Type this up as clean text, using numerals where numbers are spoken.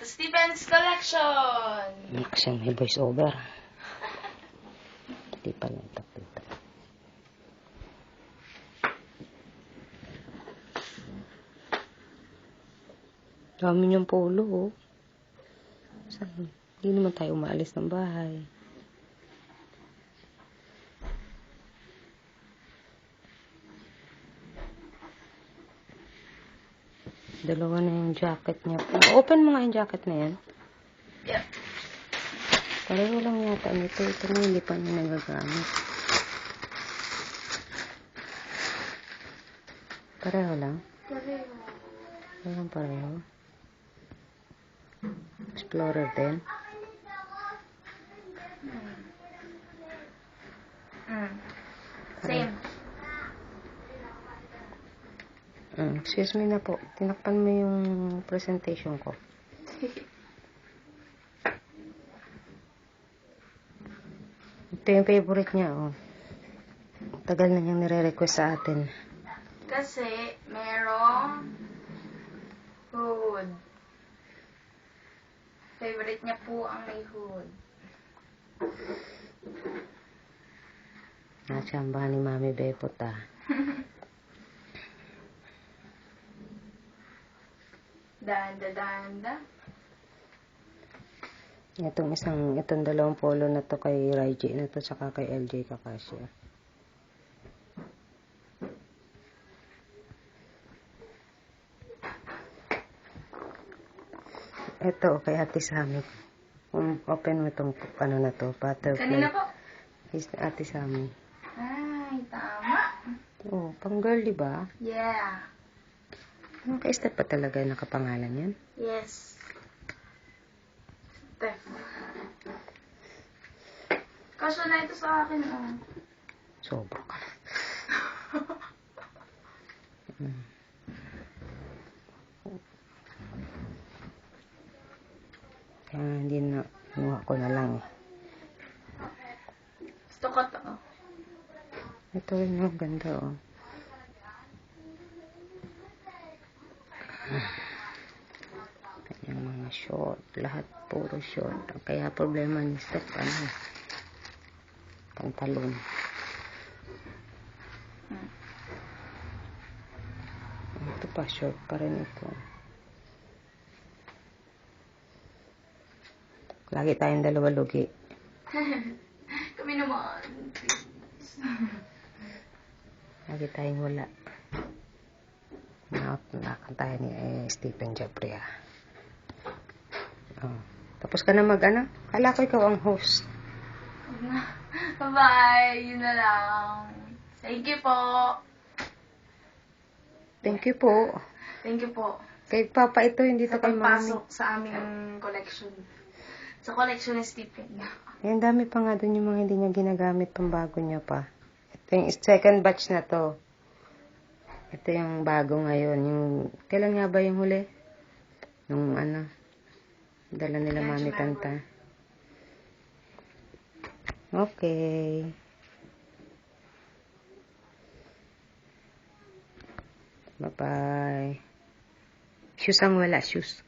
Stephen's Collection! Siyang may voice over. Hindi pa lang tatlo. Dami niyang polo, oh. Saan? Hindi naman tayo umaalis ng bahay. Dalawa na yung jacket niya. Open mo nga yung jacket na yan. Yeah. Pareho lang yata nito. Ito na hindi pa niya nagagamit. Pareho lang? Pareho. Pareho. Explorer din. Same. Excuse me na po. Tinakpan mo yung presentation ko. Ito yung favorite niya, oh. Tagal na niyang nire-request sa atin. Kasi merong hood. Favorite niya po ang may hood. Natsamba ni Mami Bepot, ah. Danda. Itong dalawang polo na to kay Raiji na to, saka kay LJ Kakasya. Ito, kay Ate Sami. Open mo itong ano na to, butterfly. Kanina po? Is Ate Sami. Ay, tama. Oh, pang girl, diba? Yeah. Naka-step pa talaga nakapangalan yan? Yes. Steph. Kasya na ito sa akin, oh. Sobra ka. Kaya hindi na, kinuha ko na lang eh. Gusto ko to, oh. Ito rin, oh, ganda, oh. Kanyang mga short, lahat puro short. Kaya problema ni Steph, ano, pantalon. Ito pa, short pa rin ito. Lagi tayong dalawa lugi. Kami naman. Lagi tayong wala. Nakakanta tayo ni Stephen Jabria. Oh. Tapos ka na mag-ano? Kala ko ikaw ang host. Bye-bye. Yun na lang. Thank you po. Thank you po. Thank you po. Kay Papa ito, hindi to Sa kay Mami. pagpasok sa aming collection. Sa collection ni Stephen. Ang dami pa nga dun yung mga hindi niya ginagamit pang bago niya pa. Ito yung second batch na to. Ito yung bago ngayon. Yung, kailan nga ba yung huli? Nung ano, dala nila Mami Tanta. Okay. Bye-bye. Shoes ang wala, shoes.